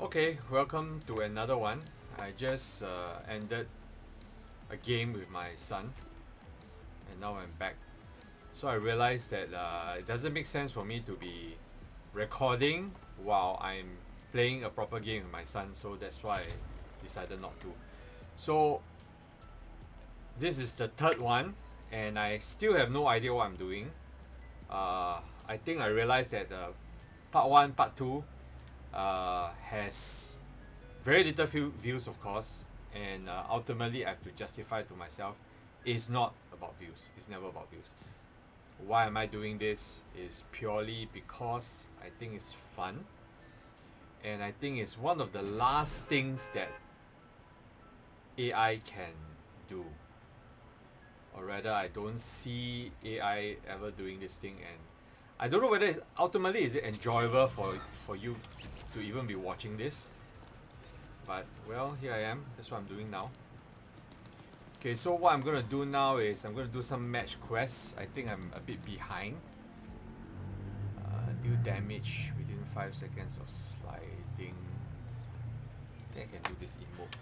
Okay, welcome to another one. I just ended a game with my son and now I'm back. So I realized that it doesn't make sense for me to be recording while I'm playing a proper game with my son, so that's why I decided not to. So this is the third one and I still have no idea what I'm doing. I think I realized that part 1, part 2 has very little views, of course, and ultimately I have to justify to myself it's not about views. It's never about views. Why am I doing this? Is purely because I think it's fun, and I think it's one of the last things that AI can do, or rather, I don't see AI ever doing this thing, and I don't know whether it's, ultimately is it enjoyable for you to even be watching this. But well, here I am. That's what I'm doing now. Okay, so what I'm gonna do now is I'm gonna do some match quests. I think I'm a bit behind. Deal damage within 5 seconds of sliding. I think I can do this emote.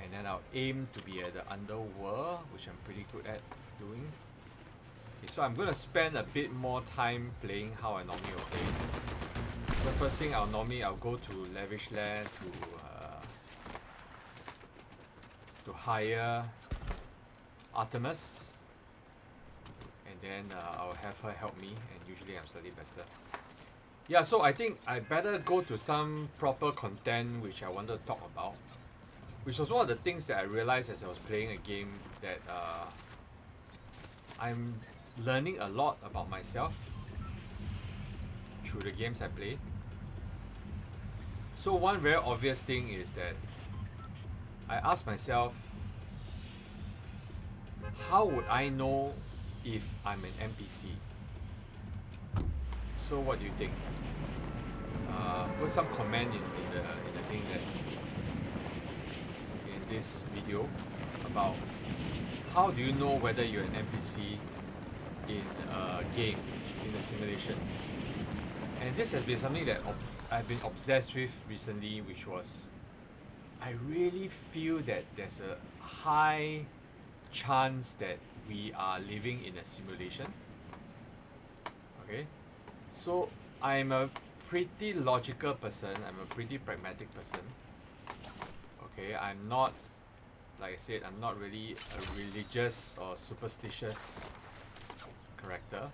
And then I'll aim to be at the underworld, which I'm pretty good at doing. Okay, so I'm gonna spend a bit more time playing how I normally will play. The first thing I'll go to Lavish Land to hire Artemis, and then I'll have her help me, and usually I'm slightly better. Yeah, so I think I better go to some proper content which I wanted to talk about, which was one of the things that I realized as I was playing a game, that I'm learning a lot about myself through the games I play. So one very obvious thing is that I ask myself, how would I know if I'm an NPC? So what do you think? Put some comment in the thing that in this video about how do you know whether you're an NPC in a game, in a simulation. And this has been something that I've been obsessed with recently, which was I really feel that there's a high chance that we are living in a simulation. Okay, so I'm a pretty logical person, I'm a pretty pragmatic person. Okay, I'm not, like I said, I'm not really a religious or superstitious character.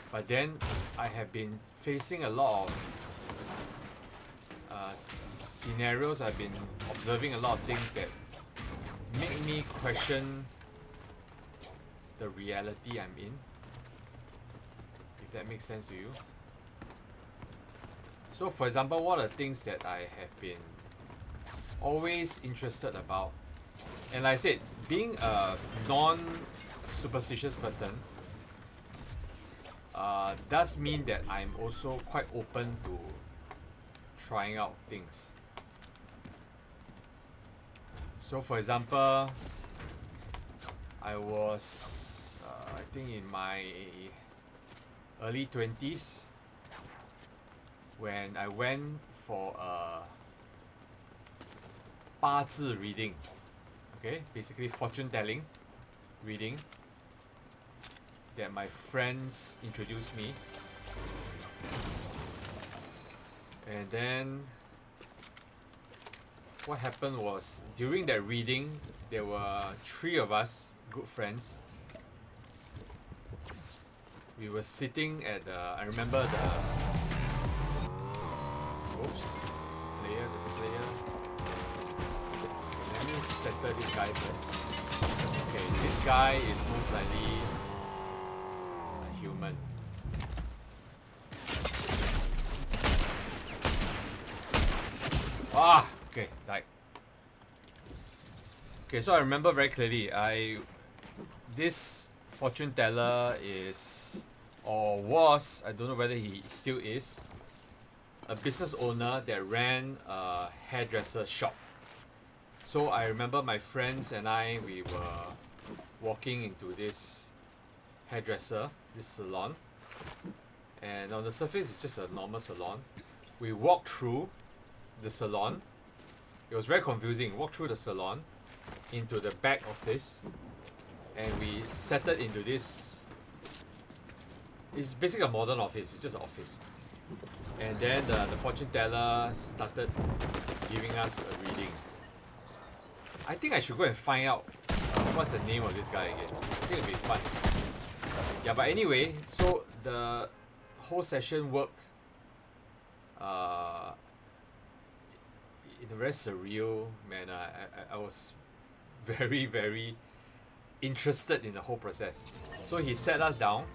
But then I have been facing a lot of scenarios, I've been observing a lot of things that make me question the reality I'm in, if that makes sense to you. So for example, one of the things that I have been always interested about, and like I said, being a non-superstitious person does mean that I'm also quite open to trying out things. So for example, I was I think in my early 20s when I went for a 八字 reading. Okay, basically fortune telling reading that my friends introduced me. And then what happened was, during that reading, there were 3 of us, good friends. We were sitting at I remember the... Oops, there's a player. Let me settle this guy first. Okay, this guy is most likely a human. Ah! Okay, died. Okay, so I remember very clearly, this fortune teller is, or was, I don't know whether he still is, a business owner that ran a hairdresser shop. So I remember my friends and I, we were walking into this hairdresser, this salon, and on the surface it's just a normal salon, we walked through the salon. It was very confusing. Walked through the salon into the back office, and we settled into this. It's basically a modern office. It's just an office. And then the fortune teller started giving us a reading. I think I should go and find out what's the name of this guy again. I think it'll be fun. Yeah, but anyway, so the whole session worked in a very surreal manner. I was very, very interested in the whole process. So he sat us down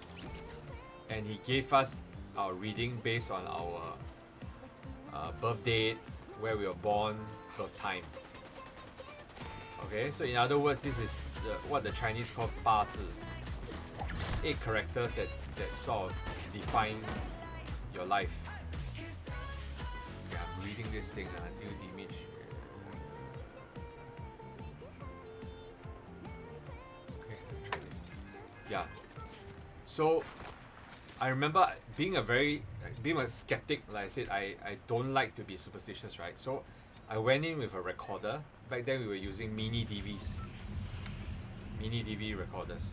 and he gave us our reading based on our birth date, where we were born, birth time. Okay, so in other words, this is what the Chinese call 八字, 8 characters that sort of define your life. Yeah, I'm reading this thing, see the image. Okay, let's try this. Yeah. So I remember being a skeptic. Like I said, I don't like to be superstitious, right? So I went in with a recorder. Back then we were using mini DV recorders.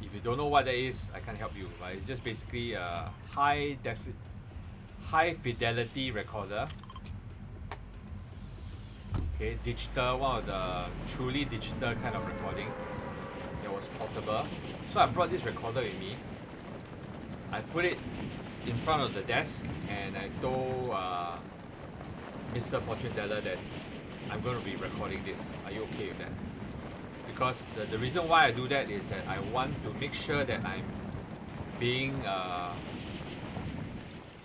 If you don't know what that is, I can't help you, but it's just basically a high fidelity recorder. Okay, digital, one of the truly digital kind of recording that was portable. So I brought this recorder with me. I put it in front of the desk and I told Mr. Fortune Teller that I'm going to be recording this. Are you okay with that? Because the reason why I do that is that I want to make sure that I'm being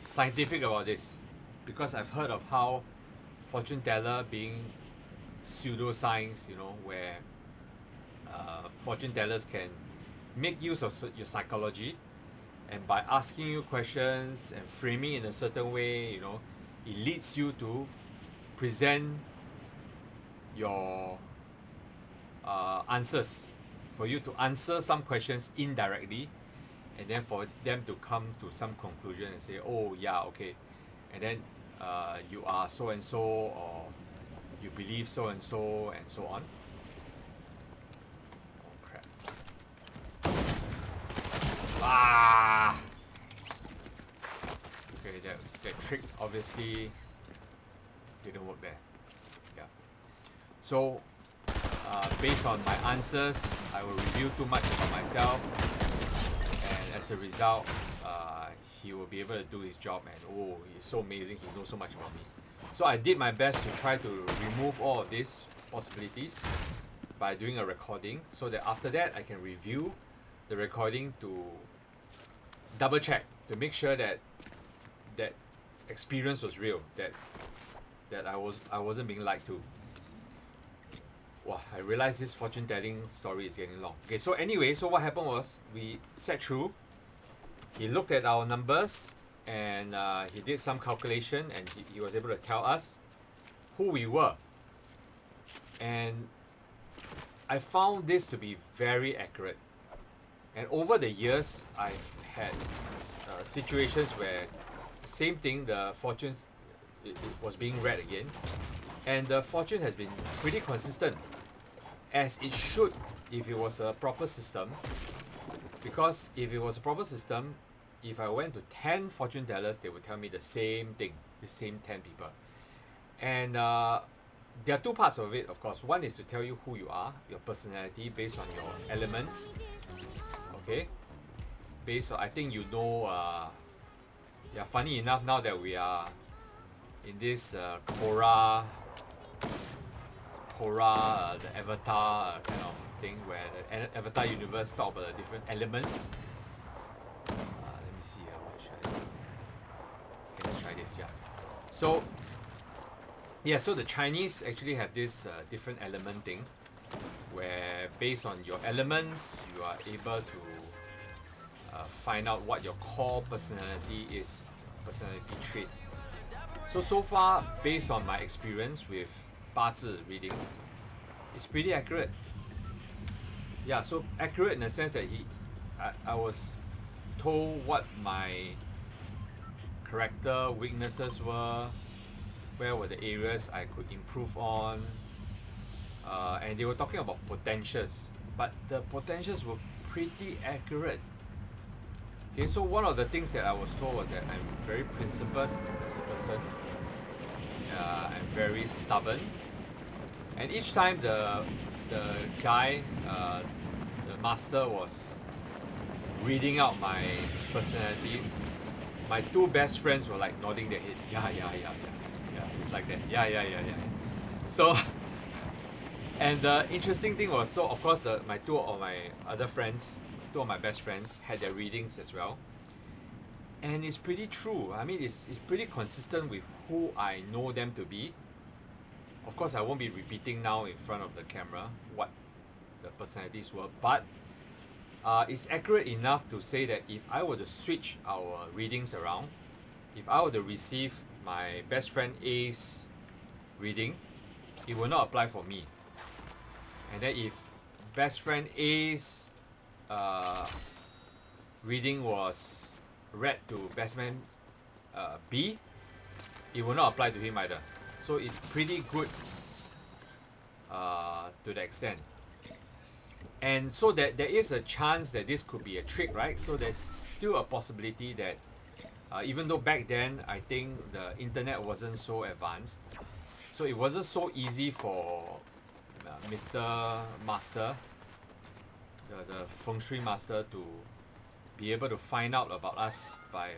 scientific about this. Because I've heard of how fortune teller being pseudoscience, where fortune tellers can make use of your psychology, and by asking you questions and framing in a certain way, it leads you to present your answers, for you to answer some questions indirectly, and then for them to come to some conclusion and say, oh yeah, okay, and then you are so and so, or you believe so and so, and so on. Oh crap. Okay, that trick obviously didn't work there. Yeah. So based on my answers, I will reveal too much about myself, and as a result, he will be able to do his job, and he's so amazing, he knows so much about me. So I did my best to try to remove all of these possibilities by doing a recording, so that after that I can review the recording to double check, to make sure that that experience was real, that I wasn't being lied to. Wow, I realized this fortune telling story is getting long. Okay, so anyway, so what happened was we sat through. He looked at our numbers and he did some calculation, and he was able to tell us who we were. And I found this to be very accurate. And over the years, I've had situations where same thing, the fortunes it was being read again, and the fortune has been pretty consistent, as it should if it was a proper system. Because if it was a proper system, if I went to 10 fortune tellers, they would tell me the same thing, the same 10 people. And there are two parts of it, of course. One is to tell you who you are, your personality, based on your elements. Okay? Based on, I think yeah, funny enough, now that we are in this Korra, the Avatar kind of thing, where the Avatar universe talk about the different elements. Let me see, what should I do? Okay, let's try this, yeah. So, yeah, so the Chinese actually have this different element thing, where based on your elements, you are able to find out what your core personality is, personality trait. So far, based on my experience with 八字 reading, it's pretty accurate. Yeah, so accurate in the sense that I was told what my character weaknesses were, where were the areas I could improve on, and they were talking about potentials, but the potentials were pretty accurate. Okay, so one of the things that I was told was that I'm very principled as a person. I'm very stubborn, and each time the guy, the master, was reading out my personalities, my two best friends were like nodding their head. Yeah. It's like that. Yeah. So, and the interesting thing was, so of course my two of my other friends, two of my best friends, had their readings as well. And it's pretty true. I mean, it's pretty consistent with who I know them to be. Of course, I won't be repeating now in front of the camera what the personalities were, but it's accurate enough to say that if I were to switch our readings around, if I were to receive my best friend A's reading, it will not apply for me. And then if best friend A's reading was read to best friend B, it will not apply to him either. So it's pretty good to the extent. And so that there is a chance that this could be a trick, right? So there's still a possibility that even though back then I think the internet wasn't so advanced, so it wasn't so easy for Mr. Master, the Feng Shui Master, to be able to find out about us by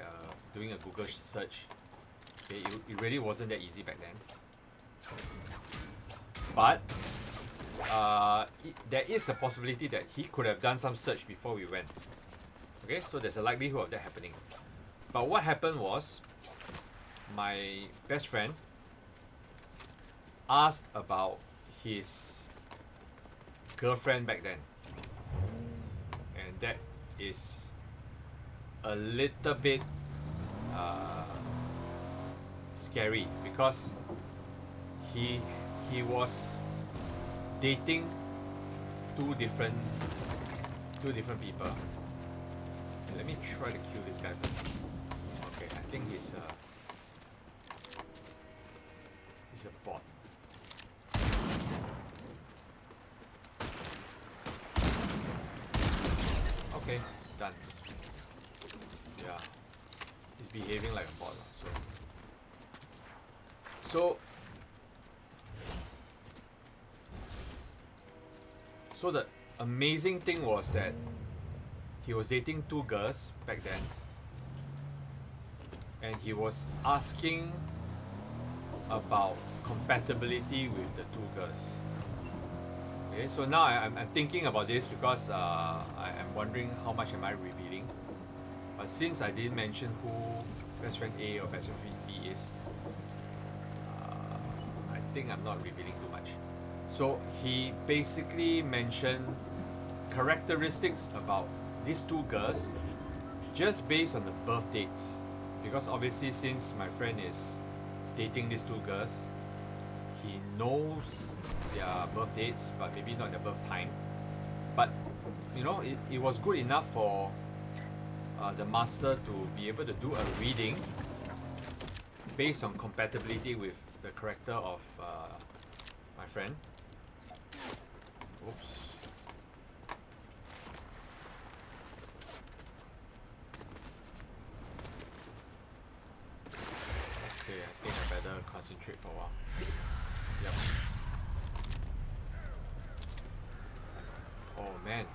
doing a Google search. Okay, it really wasn't that easy back then. But there is a possibility that he could have done some search before we went. Okay, so there's a likelihood of that happening. But what happened was, my best friend asked about his girlfriend back then. And that is a little bit scary, because he was dating two different people. Let me try to kill this guy first. Okay, I think he's a bot. Okay, done. Yeah, he's behaving like a bot, So the amazing thing was that he was dating two girls back then, and he was asking about compatibility with the two girls. Okay, so now I'm thinking about this because I am wondering how much am I revealing. But since I didn't mention who best friend A or best friend B is, I think I'm not revealing too much. So he basically mentioned characteristics about these two girls just based on the birth dates. Because obviously, since my friend is dating these two girls, he knows their birth dates, but maybe not their birth time. But you know, it was good enough for the master to be able to do a reading based on compatibility with the character of my friend. Oops. Okay, I think I better concentrate for a while. Yep. Oh man.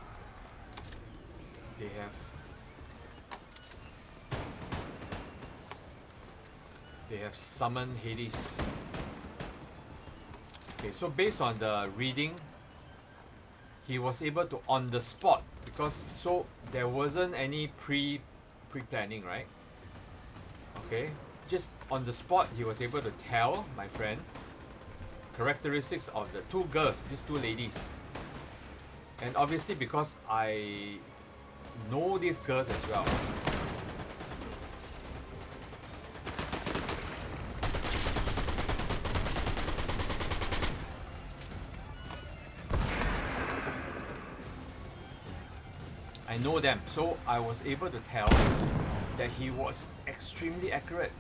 They have summoned Hades. Okay, so based on the reading, he was able to on the spot, because so there wasn't any pre-planning, right? Okay, just on the spot he was able to tell my friend characteristics of the two girls, these two ladies. And obviously because I know these girls as well, I know them, so I was able to tell that he was extremely accurate.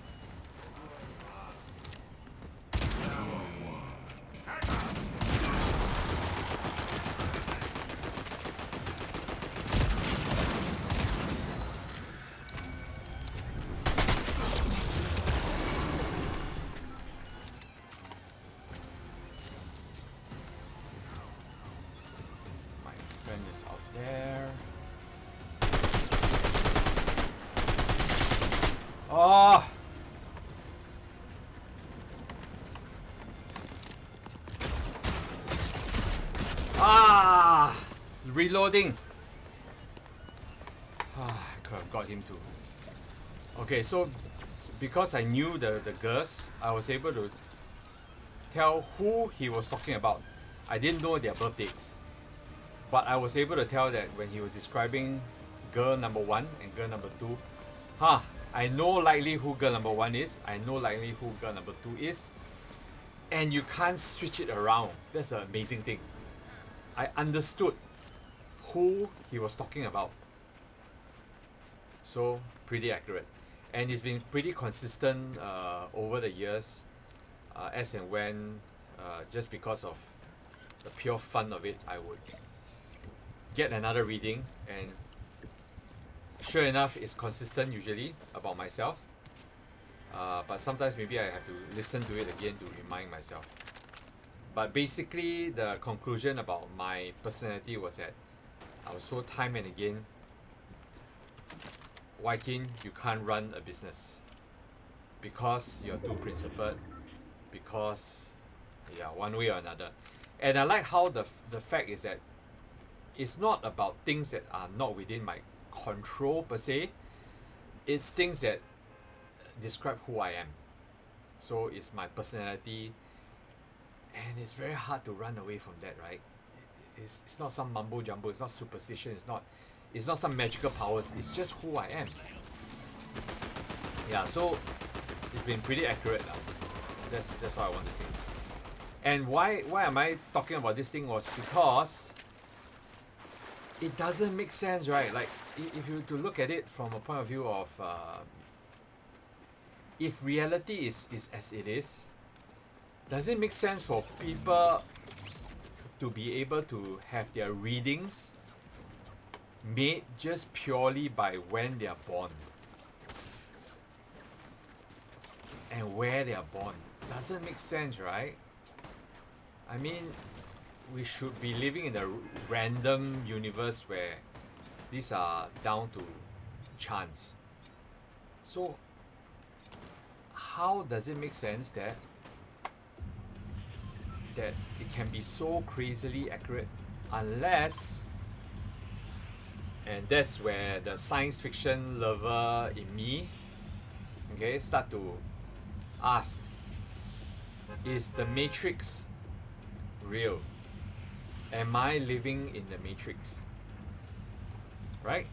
My friend is out there. Oh! Ah! Reloading. I could have got him too. Okay, so because I knew the girls, I was able to tell who he was talking about. I didn't know their birth dates, but I was able to tell that when he was describing girl number 1 and girl number 2, I know likely who girl number 1 is, I know likely who girl number 2 is, and you can't switch it around. That's the amazing thing. I understood who he was talking about. So, pretty accurate. And it's been pretty consistent over the years, as and when, just because of the pure fun of it, I would get another reading, and sure enough, it's consistent usually about myself. But sometimes maybe I have to listen to it again to remind myself. But basically, the conclusion about my personality was that I was told time and again, Wykin, you can't run a business because you're too principled, because, one way or another. And I like how the fact is that it's not about things that are not within my control per se, it's things that describe who I am. So it's my personality, and it's very hard to run away from that, right? It's not some mumbo jumbo, it's not superstition, it's not some magical powers, it's just who I am. Yeah, so it's been pretty accurate now. That's what I want to say. And why am I talking about this thing was because it doesn't make sense, right? Like, if you to look at it from a point of view of if reality is as it is, does it make sense for people to be able to have their readings made just purely by when they are born and where they are born? Doesn't make sense, right? I mean, we should be living in a random universe where these are down to chance. So how does it make sense that it can be so crazily accurate, unless, and that's where the science fiction lover in me, okay, start to ask, is the Matrix real? Am I living in the Matrix? Right?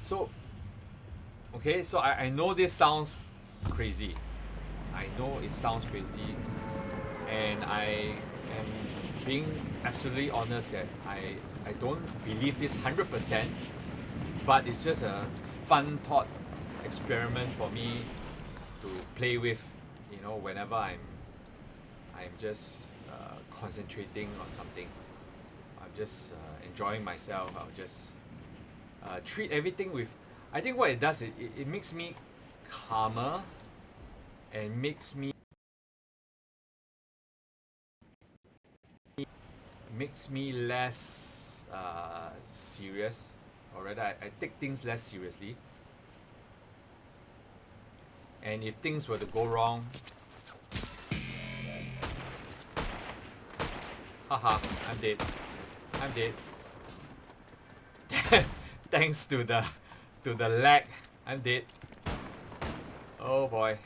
So, okay, so I know this sounds crazy. I know it sounds crazy, and I am being absolutely honest that I don't believe this 100%, but it's just a fun thought experiment for me to play with, whenever I'm just concentrating on something. I'm just enjoying myself. I'll just treat everything with, I think what it does, it makes me calmer and makes me less serious, or rather I take things less seriously. And if things were to go wrong, haha, I'm dead. Thanks to the lag, I'm dead. Oh boy.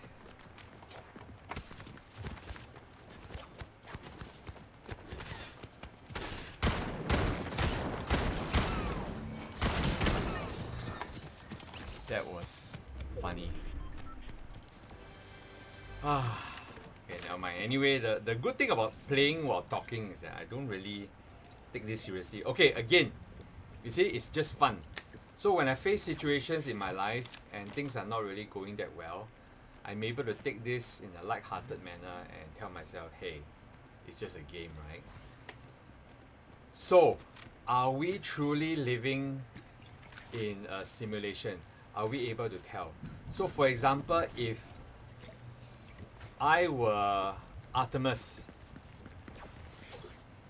That was funny. Okay, never mind. Anyway, the good thing about playing while talking is that I don't really take this seriously. Okay, again, you see, it's just fun. So when I face situations in my life and things are not really going that well, I'm able to take this in a light-hearted manner and tell myself, hey, it's just a game, right? So, are we truly living in a simulation? Are we able to tell? So, for example, if I were Artemis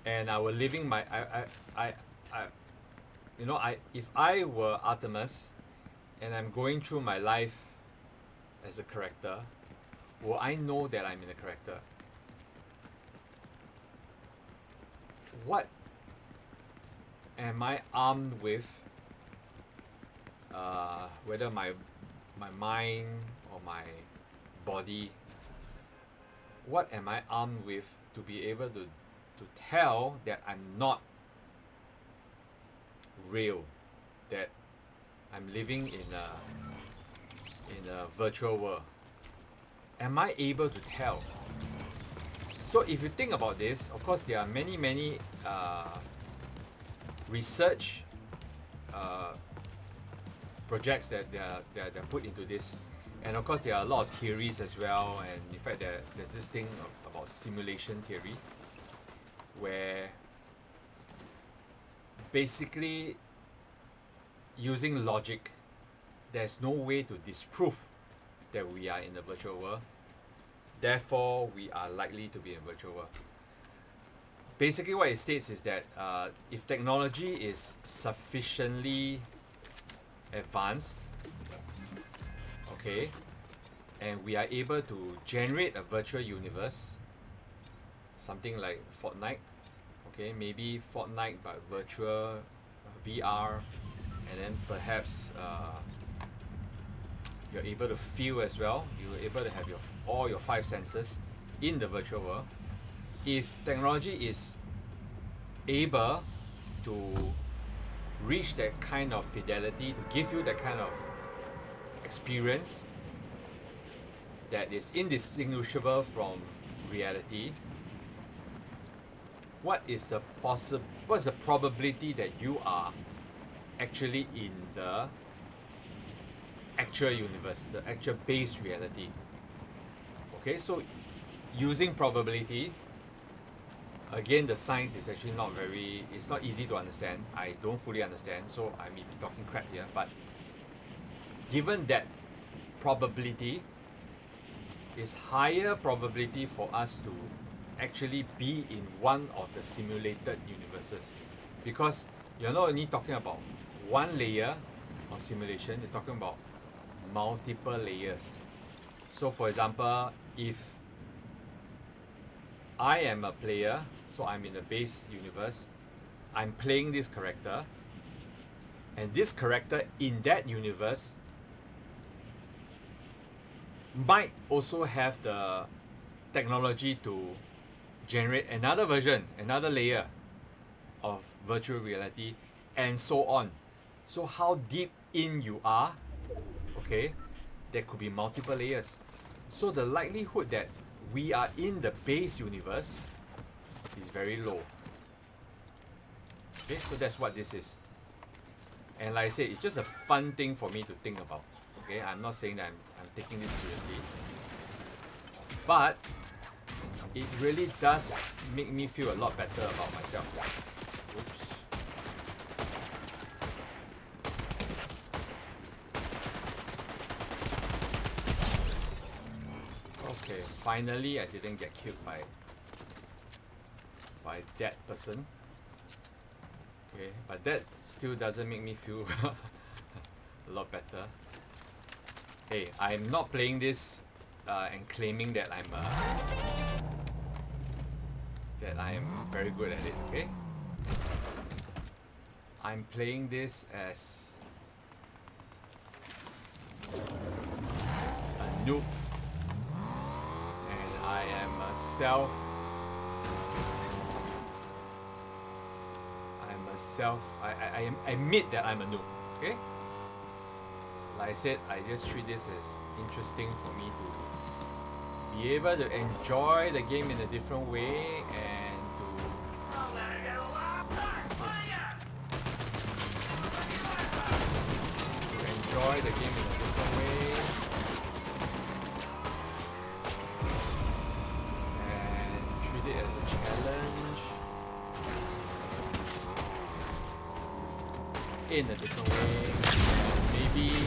and I were living my if I were Artemis and I'm going through my life as a character, will I know that I'm in a character? What am I armed with? Whether my mind or my body, what am I armed with to be able to tell that I'm not real, that I'm living in a virtual world? Am I able to tell? So if you think about this, of course there are many research projects that they're put into this, and of course there are a lot of theories as well, and in fact there's this thing about simulation theory where basically using logic there's no way to disprove that we are in the virtual world, therefore we are likely to be in a virtual world. Basically what it states is that if technology is sufficiently advanced, okay, and we are able to generate a virtual universe, something like Fortnite, okay, maybe Fortnite but virtual VR, and then perhaps you're able to feel as well, you're able to have all your 5 senses in the virtual world. If technology is able to reach that kind of fidelity, to give you that kind of experience that is indistinguishable from reality, what's the probability that you are actually in the actual universe, the actual base reality? Okay, so using probability, again, the science is actually it's not easy to understand. I don't fully understand, so I may be talking crap here, but given that probability is higher probability for us to actually be in one of the simulated universes, because you're not only talking about one layer of simulation, you're talking about multiple layers. So for example, if I am a player, so I'm in the base universe, I'm playing this character, and this character in that universe might also have the technology to generate another version, another layer of virtual reality, and so on. So how deep in you are, okay, there could be multiple layers. So the likelihood that we are in the base universe is very low. Okay, so that's what this is. And like I said, it's just a fun thing for me to think about. Okay, I'm not saying that I'm taking this seriously, but it really does make me feel a lot better about myself. Oops. Okay, finally I didn't get killed by that person. Okay, but that still doesn't make me feel a lot better. Hey, I'm not playing this and claiming that I'm very good at it, okay? I'm playing this as a noob, and I am I admit that I'm a noob, okay? Like I said, I just treat this as interesting for me to be able to enjoy the game in a different way and to enjoy the game in a different different way. And treat it as a challenge in a different way. And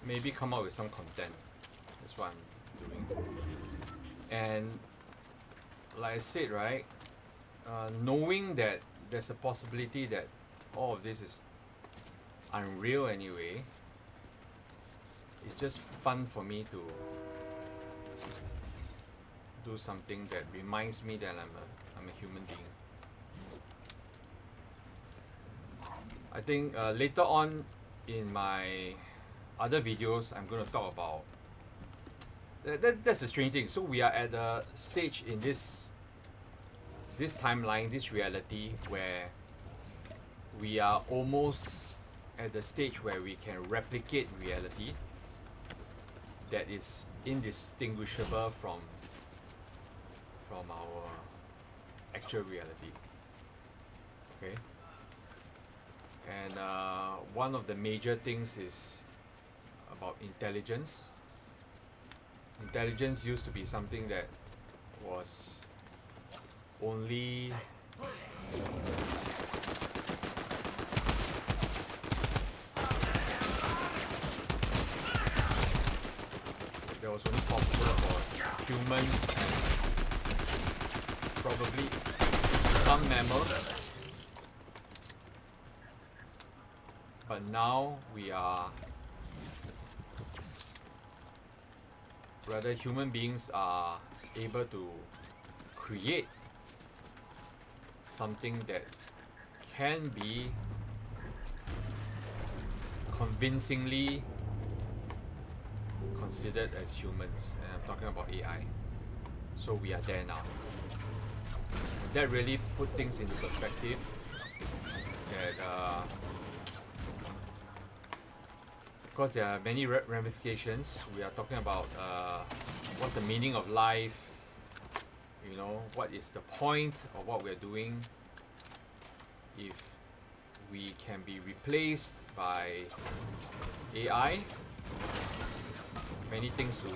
maybe come up with some content. That's what I'm doing. And like I said, right, knowing that there's a possibility that all of this is unreal anyway, it's just fun for me to do something that reminds me that I'm a human being. I think later on in my other videos, I'm going to talk about that's the strange thing. So we are at a stage in this timeline, this reality, where we are almost at the stage where we can replicate reality that is indistinguishable from our actual reality. Okay. And one of the major things is about intelligence. Intelligence used to be something that was only possible for humans, probably some mammals, but now human beings are able to create something that can be convincingly considered as humans, and I'm talking about AI. So we are there now. That really put things into perspective. That because there are many ramifications. We are talking about what's the meaning of life. You know, what is the point of what we're doing? If we can be replaced by AI, many things to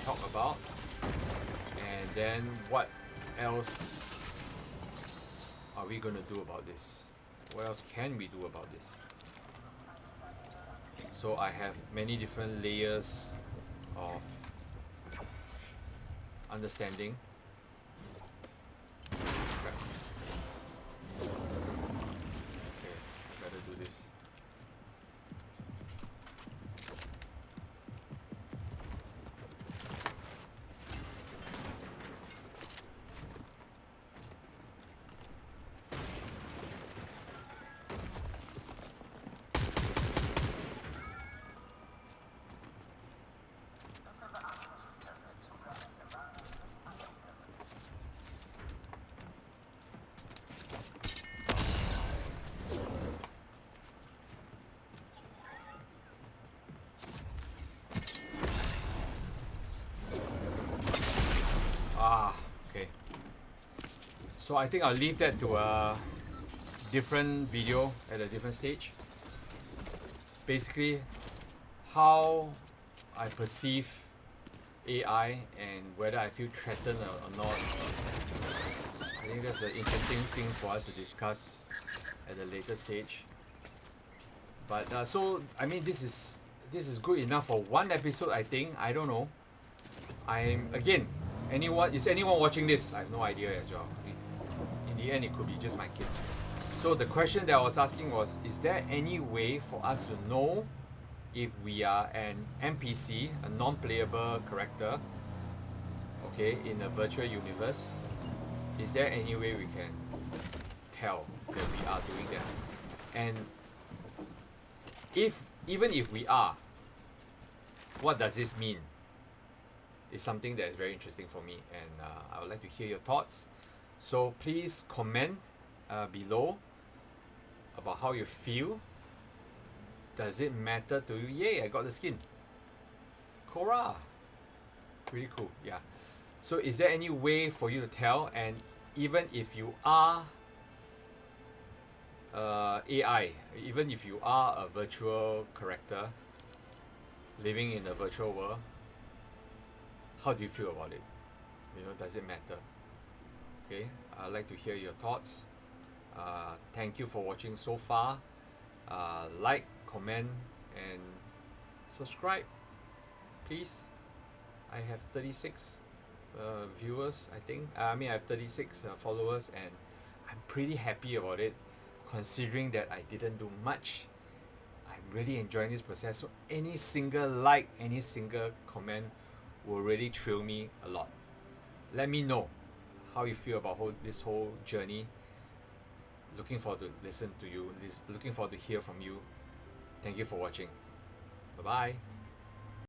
talk about. And then what else are we going to do about this? What else can we do about this? So I have many different layers of understanding. Okay, better do this. Okay. So I think I'll leave that to a different video at a different stage. Basically, how I perceive AI and whether I feel threatened or not. I think that's an interesting thing for us to discuss at a later stage. But so I mean, this is good enough for one episode. I think. I don't know. Is anyone watching this? I have no idea as well. In the end, it could be just my kids. So the question that I was asking was, is there any way for us to know if we are an NPC, a non-playable character, okay, in a virtual universe? Is there any way we can tell that we are doing that? And even if we are, what does this mean? It's something that is very interesting for me, and I would like to hear your thoughts. So please comment below about how you feel. Does it matter to you? Yay, I got the skin. Korra. Really cool. Yeah. So is there any way for you to tell? And even if you are AI, even if you are a virtual character living in a virtual world, how do you feel about it? Does it matter? Okay, I'd like to hear your thoughts. Thank you for watching so far. Like, comment, and subscribe, please. I have 36 viewers, I think. I have 36 followers, and I'm pretty happy about it, considering that I didn't do much. I'm really enjoying this process. So any single like, any single comment will really thrill me a lot. Let me know how you feel about this whole journey. Looking forward to listen to you. Looking forward to hear from you. Thank you for watching. Bye bye.